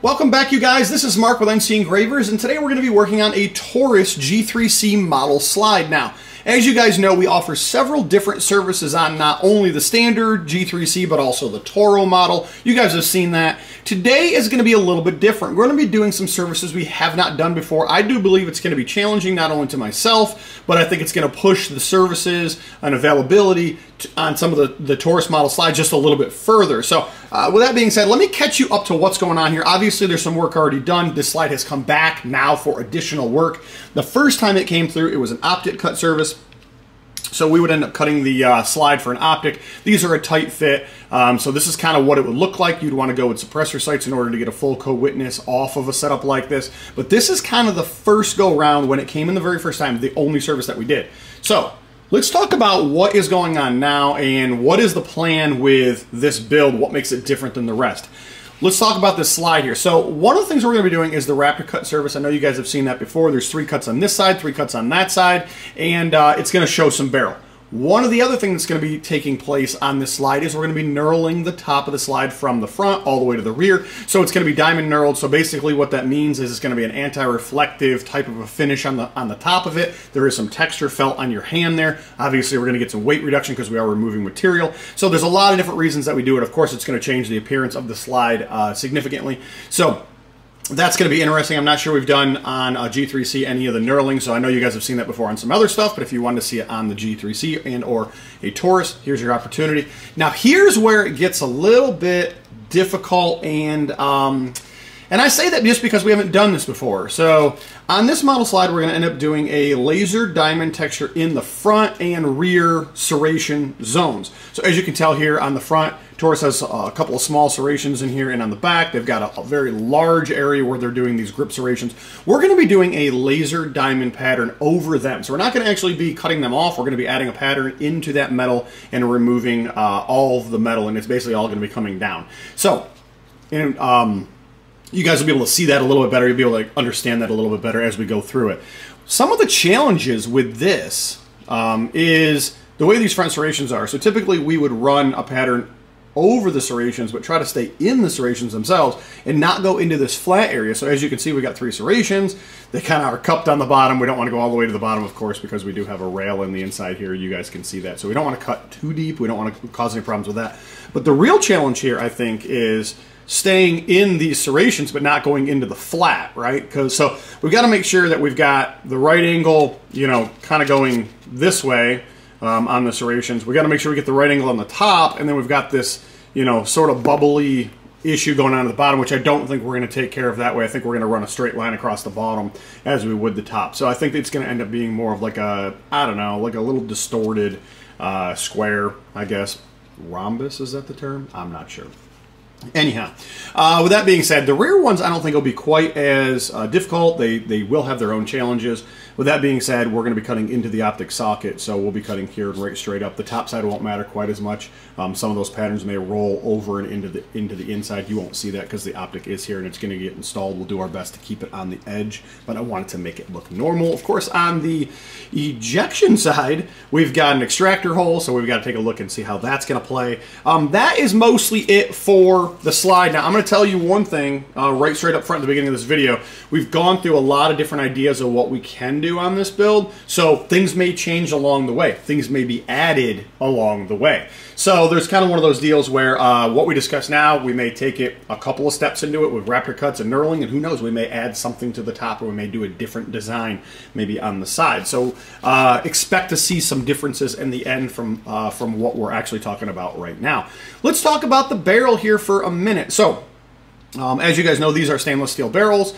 Welcome back, you guys. This is Mark with Ncengravers, and today we're going to be working on a Taurus G3c model slide. Now, as you guys know, we offer several different services on not only the standard G3c, but also the Toro model. You guys have seen that. Today is going to be a little bit different. We're going to be doing some services we have not done before. I do believe it's going to be challenging, not only to myself, but I think it's going to push the services and availability on some of the Taurus model slides just a little bit further. So with that being said, let me catch you up to what's going on here. Obviously, there's some work already done. This slide has come back now for additional work. The first time it came through, it was an optic cut service. So we would end up cutting the slide for an optic. These are a tight fit. So this is kind of what it would look like. You'd want to go with suppressor sights in order to get a full co-witness off of a setup like this. But this is kind of the first go round when it came in the very first time, the only service that we did. So let's talk about what is going on now and what is the plan with this build, what makes it different than the rest. Let's talk about this slide here. So one of the things we're going to be doing is the rapid cut service. I know you guys have seen that before. There's 3 cuts on this side, 3 cuts on that side, and it's going to show some barrel. One of the other things that's going to be taking place on this slide is we're going to be knurling the top of the slide from the front all the way to the rear. So it's going to be diamond knurled. So basically what that means is it's going to be an anti-reflective type of a finish on the top of it. There is some texture felt on your hand there. Obviously we're going to get some weight reduction because we are removing material. So there's a lot of different reasons that we do it. Of course, it's going to change the appearance of the slide significantly. So that's going to be interesting. I'm not sure we've done on G3c any of the knurling, so I know you guys have seen that before on some other stuff, but if you want to see it on the G3c and or a Taurus, here's your opportunity. Now here's where it gets a little bit difficult, and I say that just because we haven't done this before. So on this model slide, we're going to end up doing a laser diamond texture in the front and rear serration zones. So as you can tell here on the front, Taurus has a couple of small serrations in here, and on the back, they've got a very large area where they're doing these grip serrations. We're going to be doing a laser diamond pattern over them. So we're not going to actually be cutting them off. We're going to be adding a pattern into that metal and removing all of the metal, and it's basically all going to be coming down. So, and you guys will be able to see that a little bit better. You'll be able to understand that a little bit better as we go through it. Some of the challenges with this is the way these front serrations are. So typically we would run a pattern over the serrations, but try to stay in the serrations themselves and not go into this flat area. So as you can see, we got 3 serrations. They kind of are cupped on the bottom. We don't want to go all the way to the bottom, of course, because we do have a rail in the inside here. You guys can see that. So we don't want to cut too deep. We don't want to cause any problems with that. But the real challenge here, I think, is staying in these serrations but not going into the flat, right? Because so we've got to make sure that we've got the right angle, you know, kind of going this way on the serrations. We got to make sure we get the right angle on the top, and then we've got this, you know, sort of bubbly issue going on at the bottom, which I don't think we're going to take care of that way. I think we're going to run a straight line across the bottom as we would the top. So I think it's going to end up being more of like a, I don't know, like a little distorted square, I guess. Rhombus, is that the term? I'm not sure. Anyhow, with that being said, the rear ones I don't think will be quite as difficult. They will have their own challenges. With that being said, we're going to be cutting into the optic socket, so we'll be cutting here right straight up. The top side won't matter quite as much. Some of those patterns may roll over and into the inside. You won't see that because the optic is here and it's going to get installed. We'll do our best to keep it on the edge, but I wanted to make it look normal. Of course, on the ejection side, we've got an extractor hole, so we've got to take a look and see how that's going to play. That is mostly it for the slide. Now, I'm going to tell you one thing right straight up front at the beginning of this video. We've gone through a lot of different ideas of what we can do on this build, so things may change along the way. Things may be added along the way. So there's kind of one of those deals where what we discuss now, we may take it a couple of steps into it with rapid cuts and knurling, and who knows, we may add something to the top, or we may do a different design maybe on the side. So expect to see some differences in the end from what we're actually talking about right now. Let's talk about the barrel here for a minute. So as you guys know, these are stainless steel barrels.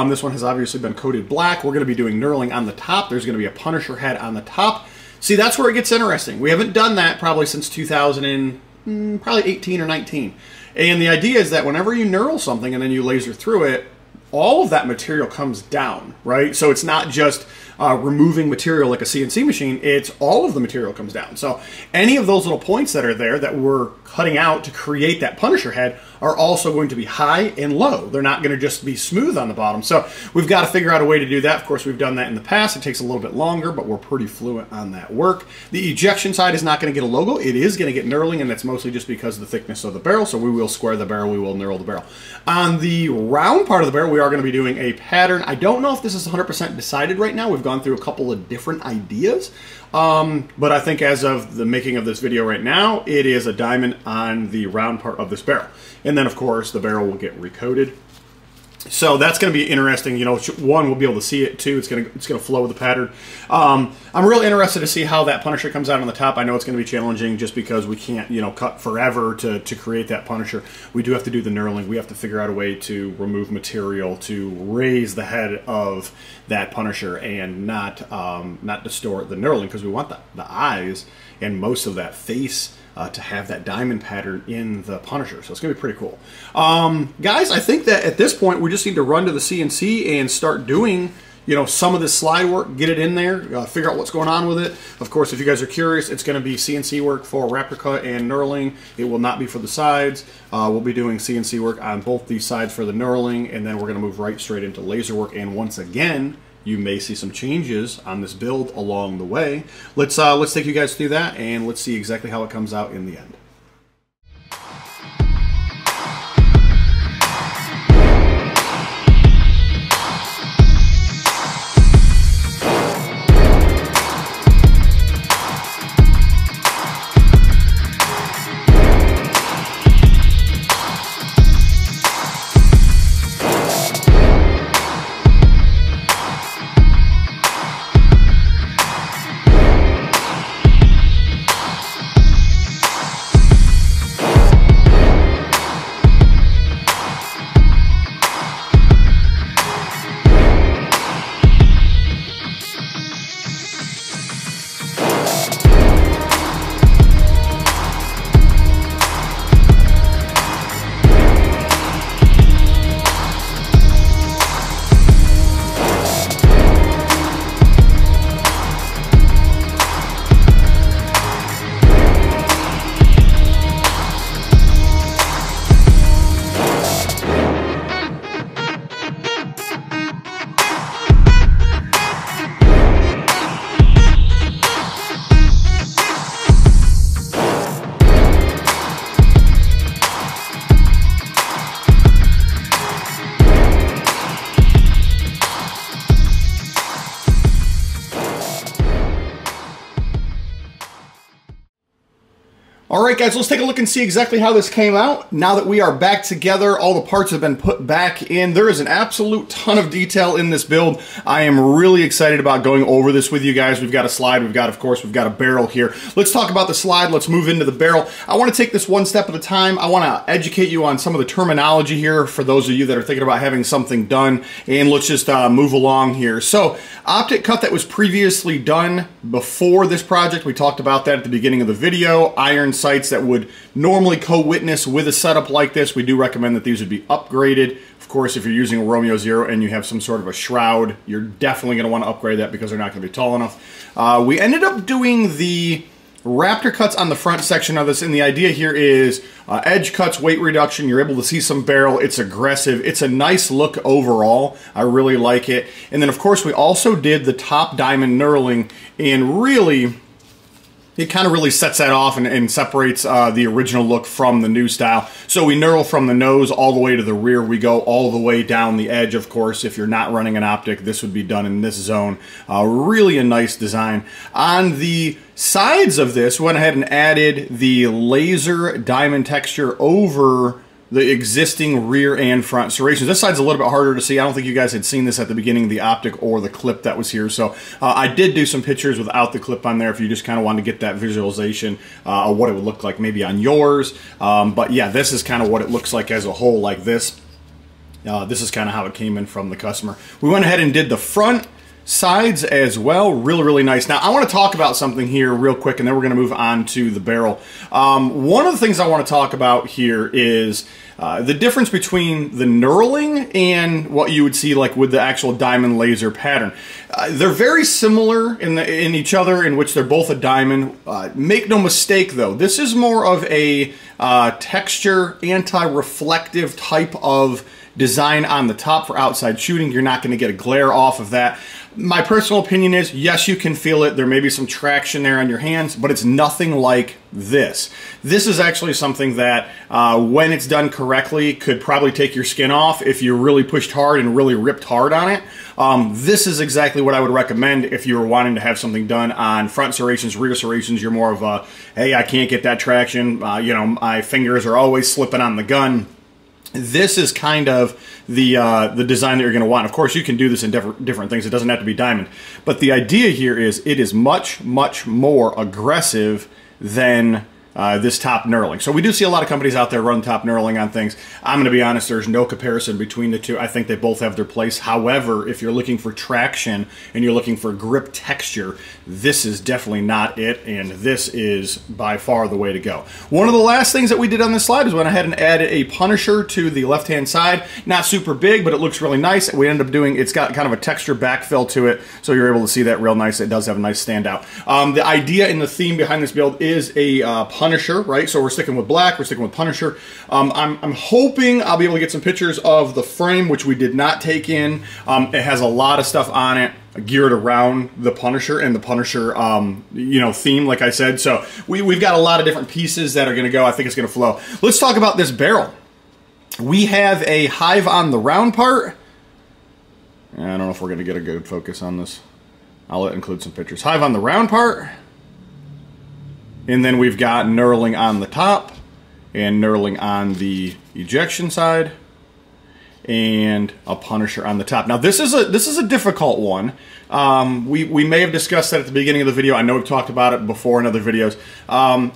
This one has obviously been coated black. We're going to be doing knurling on the top. There's going to be a Punisher head on the top. See, that's where it gets interesting. We haven't done that probably since 2018 or 19. And the idea is that whenever you knurl something and then you laser through it, all of that material comes down, right? So it's not just removing material like a CNC machine, it's all of the material comes down. So any of those little points that are there that we're cutting out to create that Punisher head are also going to be high and low. They're not going to just be smooth on the bottom. So we've got to figure out a way to do that. Of course, we've done that in the past. It takes a little bit longer, but we're pretty fluent on that work. The ejection side is not going to get a logo. It is going to get knurling, and that's mostly just because of the thickness of the barrel. So we will square the barrel, we will knurl the barrel. On the round part of the barrel, we are going to be doing a pattern. I don't know if this is 100% decided right now. We've gone through a couple of different ideas. But I think as of the making of this video right now, it is a diamond on the round part of this barrel. And then, of course, the barrel will get recoated. So that's going to be interesting. You know, one, we'll be able to see it. Two, it's going to flow with the pattern. I'm really interested to see how that Punisher comes out on the top. I know it's going to be challenging just because we can't, you know, cut forever to create that Punisher. We do have to do the knurling. We have to figure out a way to remove material to raise the head of that Punisher and not distort the knurling, because we want the eyes and most of that face to have that diamond pattern in the Punisher. So it's going to be pretty cool. Guys, I think that at this point we just need to run to the CNC and start doing, you know, some of this slide work, get it in there, figure out what's going on with it. Of course, if you guys are curious, it's going to be CNC work for Raptor cut and knurling. It will not be for the sides. We'll be doing CNC work on both these sides for the knurling, and then we're going to move right straight into laser work. And once again, you may see some changes on this build along the way. Let's take you guys through that, and let's see exactly how it comes out in the end. Alright guys, let's take a look and see exactly how this came out. Now that we are back together, all the parts have been put back in. There is an absolute ton of detail in this build. I am really excited about going over this with you guys. We've got a slide, of course, we've got a barrel here. Let's talk about the slide, let's move into the barrel. I want to take this one step at a time. I want to educate you on some of the terminology here for those of you that are thinking about having something done, and let's just move along here. So, optic cut that was previously done before this project, we talked about that at the beginning of the video. Iron sights that would normally co-witness with a setup like this, we do recommend that these would be upgraded. Of course, if you're using a Romeo Zero and you have some sort of a shroud, you're definitely going to want to upgrade that because they're not going to be tall enough. We ended up doing the Raptor cuts on the front section of this, and the idea here is edge cuts, weight reduction. You're able to see some barrel. It's aggressive. It's a nice look overall. I really like it. And then, of course, we also did the top diamond knurling, and really, it kind of really sets that off and separates the original look from the new style. So we knurl from the nose all the way to the rear. We go all the way down the edge, of course. If you're not running an optic, this would be done in this zone. Really a nice design. On the sides of this, we went ahead and added the laser diamond texture over the existing rear and front serrations. This side's a little bit harder to see. I don't think you guys had seen this at the beginning of the optic or the clip that was here. So I did do some pictures without the clip on there if you just kind of wanted to get that visualization of what it would look like maybe on yours. But yeah, this is kind of what it looks like as a whole, like this. This is kind of how it came in from the customer. We went ahead and did the front sides as well. Really nice. Now I want to talk about something here real quick, and then we're going to move on to the barrel. One of the things I want to talk about here is the difference between the knurling and what you would see like with the actual diamond laser pattern. They're very similar in each other, in which they're both a diamond. Make no mistake though, this is more of a texture, anti-reflective type of design on the top for outside shooting. You're not going to get a glare off of that. My personal opinion is, yes, you can feel it. There may be some traction there on your hands, but it's nothing like this. This is actually something that, when it's done correctly, could probably take your skin off if you really pushed hard and really ripped hard on it. This is exactly what I would recommend if you were wanting to have something done on front serrations, rear serrations. You're more of a, hey, I can't get that traction. You know, my fingers are always slipping on the gun. This is kind of the design that you're going to want. Of course, you can do this in different things. It doesn't have to be diamond. But the idea here is it is much more aggressive than this top knurling. So we do see a lot of companies out there run top knurling on things. I'm going to be honest, there's no comparison between the two. I think they both have their place. However, if you're looking for traction and you're looking for grip texture, this is definitely not it, and this is by far the way to go. One of the last things that we did on this slide is went ahead and added a punisher to the left-hand side. Not super big, but it looks really nice. We ended up doing, it's got kind of a texture backfill to it, so you're able to see that real nice. It does have a nice standout. The idea and the theme behind this build is a Punisher, right? So we're sticking with black, we're sticking with Punisher. I'm hoping I'll be able to get some pictures of the frame, which we did not take in. It has a lot of stuff on it geared around the Punisher and the Punisher, you know, theme, like I said. So we've got a lot of different pieces that are going to go. I think it's going to flow. Let's talk about this barrel. We have a hive on the round part. I don't know if we're going to get a good focus on this. I'll include some pictures. Hive on the round part. And then we've got knurling on the top and knurling on the ejection side and a Punisher on the top. Now this is a difficult one. We may have discussed that at the beginning of the video. I know we've talked about it before in other videos.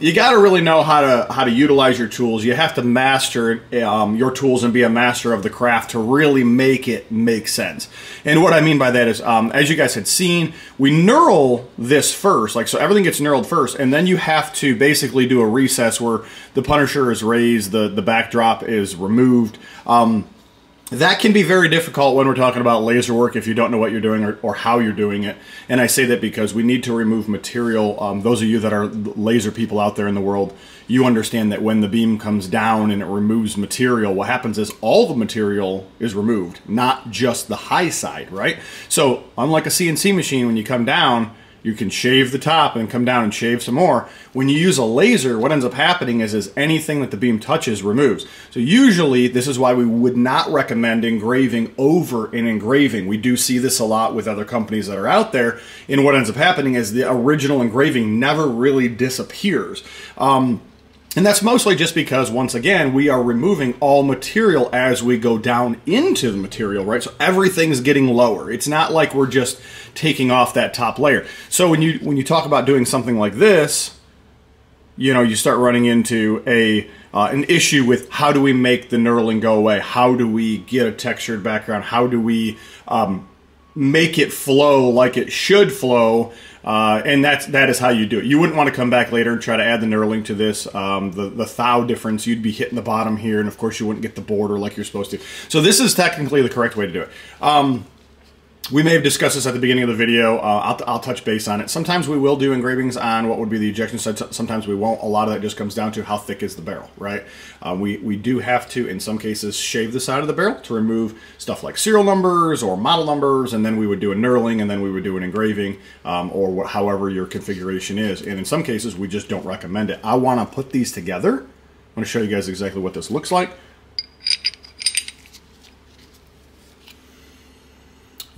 You got to really know how to utilize your tools. You have to master your tools and be a master of the craft to really make it make sense. And what I mean by that is, as you guys had seen, we knurl this first, like so everything gets knurled first, and then you have to basically do a recess where the Punisher is raised, the backdrop is removed. That can be very difficult when we're talking about laser work if you don't know what you're doing or how you're doing it. And I say that because we need to remove material. Those of you that are laser people out there in the world, you understand that when the beam comes down and it removes material, what happens is all the material is removed, not just the high side, right? So unlike a CNC machine, when you come down, you can shave the top and come down and shave some more. When you use a laser, what ends up happening is anything that the beam touches removes. So usually, this is why we would not recommend engraving over an engraving. We do see this a lot with other companies that are out there, and what ends up happening is the original engraving never really disappears. And that's mostly just because, once again, we are removing all material as we go down into the material, right? So everything's getting lower. It's not like we're just taking off that top layer. So when you talk about doing something like this, you know, you start running into an issue with how do we make the knurling go away? How do we get a textured background? How do we make it flow like it should flow? And that is how you do it. You wouldn't want to come back later and try to add the knurling to this. The thou difference, you'd be hitting the bottom here, and of course you wouldn't get the border like you're supposed to. So this is technically the correct way to do it. We may have discussed this at the beginning of the video. I'll touch base on it. Sometimes we will do engravings on what would be the ejection side. Sometimes we won't. A lot of that just comes down to how thick is the barrel, right? We do have to, in some cases, shave the side of the barrel to remove stuff like serial numbers or model numbers, and then we would do a knurling, and then we would do an engraving, or however your configuration is. And in some cases, we just don't recommend it. I want to put these together. I'm going to show you guys exactly what this looks like.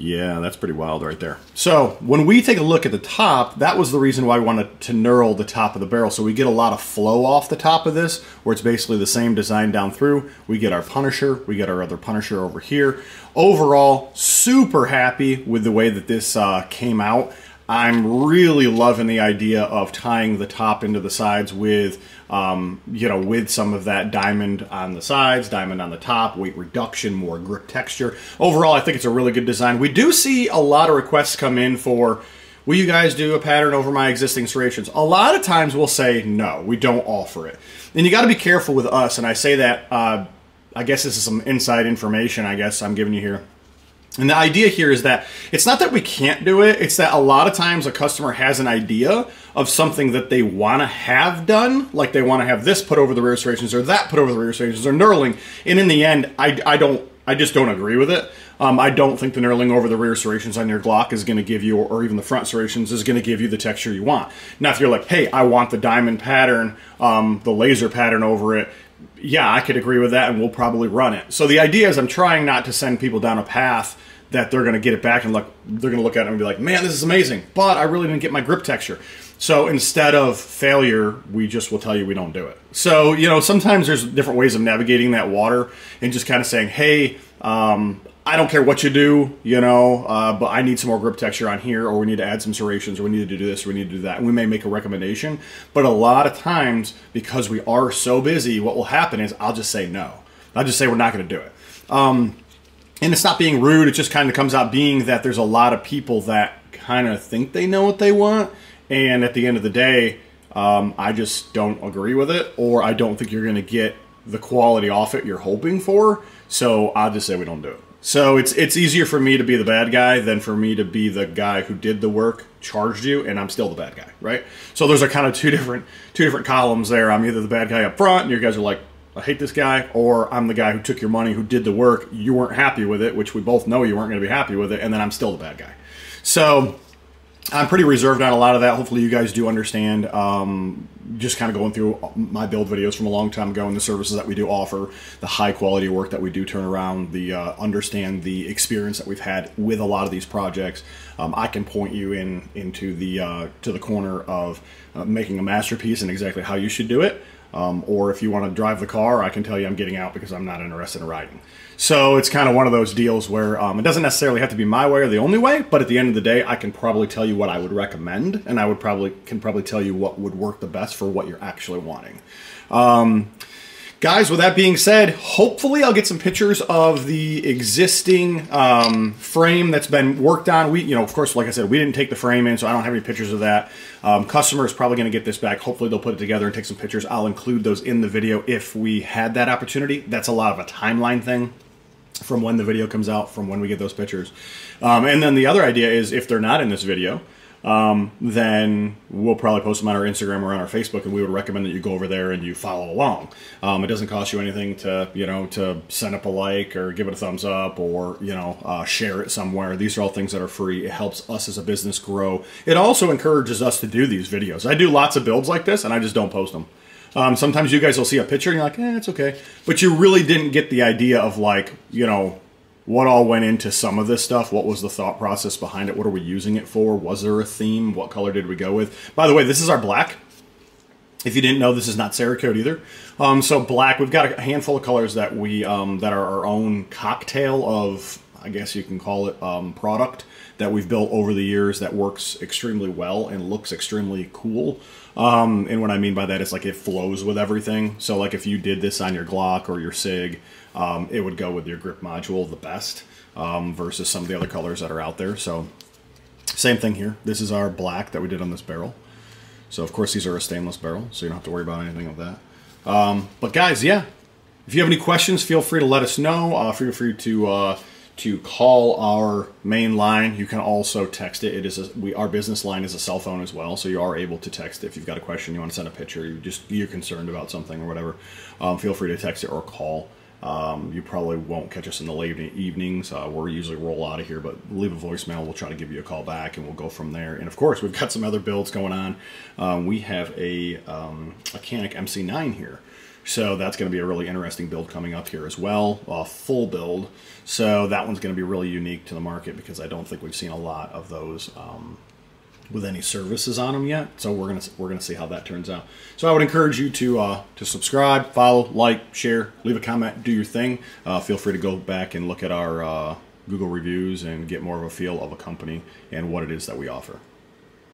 Yeah, that's pretty wild right there. So when we take a look at the top, that was the reason why we wanted to knurl the top of the barrel. So we get a lot of flow off the top of this, where it's basically the same design down through. We get our Punisher, we get our other Punisher over here. Overall, super happy with the way that this came out. I'm really loving the idea of tying the top into the sides with, you know, with some of that diamond on the sides, diamond on the top, weight reduction, more grip texture. Overall, I think it's a really good design. We do see a lot of requests come in for, will you guys do a pattern over my existing serrations? A lot of times we'll say, no, we don't offer it. And you got to be careful with us, and I say that, I guess this is some inside information I guess I'm giving you here. And the idea here is that it's not that we can't do it, it's that a lot of times a customer has an idea of something that they want to have done, like they want to have this put over the rear serrations or that put over the rear serrations or knurling, and in the end, I just don't agree with it. I don't think the knurling over the rear serrations on your Glock is going to give you, or even the front serrations, is going to give you the texture you want. Now, if you're like, hey, I want the diamond pattern, the laser pattern over it, yeah, I could agree with that, and we'll probably run it. So the idea is I'm trying not to send people down a path that they're going to get it back and look, they're going to look at it and be like, man, this is amazing, but I really didn't get my grip texture. So instead of failure, we just will tell you we don't do it. So, you know, sometimes there's different ways of navigating that water and just kind of saying, hey, I don't care what you do, you know, but I need some more grip texture on here, or we need to add some serrations, or we need to do this, or we need to do that. And we may make a recommendation, but a lot of times, because we are so busy, what will happen is I'll just say no. I'll just say we're not going to do it. And it's not being rude, it just kind of comes out being that there's a lot of people that kind of think they know what they want, and at the end of the day, I just don't agree with it, or I don't think you're going to get the quality off it you're hoping for, so I'll just say we don't do it. So it's easier for me to be the bad guy than for me to be the guy who did the work, charged you, and I'm still the bad guy, right? So those are kind of two different columns there. I'm either the bad guy up front, and you guys are like, I hate this guy, or I'm the guy who took your money, who did the work, you weren't happy with it, which we both know you weren't going to be happy with it, and then I'm still the bad guy. So I'm pretty reserved on a lot of that. Hopefully you guys do understand. Just kind of going through my build videos from a long time ago and the services that we do offer, the high quality work that we do turn around, the understand the experience that we've had with a lot of these projects. I can point you into the to the corner of making a masterpiece and exactly how you should do it. Or if you want to drive the car, I can tell you I'm getting out because I'm not interested in riding. So it's kind of one of those deals where it doesn't necessarily have to be my way or the only way, but at the end of the day, I can probably tell you what I would recommend, and I would can probably tell you what would work the best for what you're actually wanting. Guys, with that being said, hopefully I'll get some pictures of the existing frame that's been worked on. We, of course, like I said, we didn't take the frame in, so I don't have any pictures of that. Customer is probably going to get this back. Hopefully they'll put it together and take some pictures. I'll include those in the video if we had that opportunity. That's a lot of a timeline thing from when the video comes out, from when we get those pictures. And then the other idea is if they're not in this video, then we'll probably post them on our Instagram or on our Facebook, and we would recommend that you go over there and you follow along. It doesn't cost you anything to, to send up a like or give it a thumbs up or, share it somewhere. These are all things that are free. It helps us as a business grow. It also encourages us to do these videos. I do lots of builds like this, and I just don't post them. Sometimes you guys will see a picture and you're like, it's okay. But you really didn't get the idea of like, what all went into some of this stuff. What was the thought process behind it? What are we using it for? Was there a theme? What color did we go with? By the way, this is our black. If you didn't know, this is not Cerakote either. So black, we've got a handful of colors that we that are our own cocktail of, I guess you can call it, product that we've built over the years that works extremely well and looks extremely cool. And what I mean by that is like it flows with everything. So like if you did this on your Glock or your SIG, it would go with your grip module the best versus some of the other colors that are out there. So same thing here. This is our black that we did on this barrel. So of course these are a stainless barrel, so you don't have to worry about anything of that. But guys, yeah, if you have any questions, feel free to let us know. Feel free to call our main line. You can also text it. It is our business line is a cell phone as well, so you are able to text it if you've got a question, you want to send a picture, you're concerned about something or whatever. Feel free to text it or call. You probably won't catch us in the late evenings. We're usually roll out of here, but leave a voicemail. We'll try to give you a call back, and we'll go from there. And of course, we've got some other builds going on. We have a Canik MC9 here. So that's going to be a really interesting build coming up here as well, a full build. So that one's going to be really unique to the market because I don't think we've seen a lot of those with any services on them yet. So we're gonna see how that turns out. So I would encourage you to subscribe, follow, like, share, leave a comment, do your thing. Feel free to go back and look at our Google reviews and get more of a feel of a company and what it is that we offer.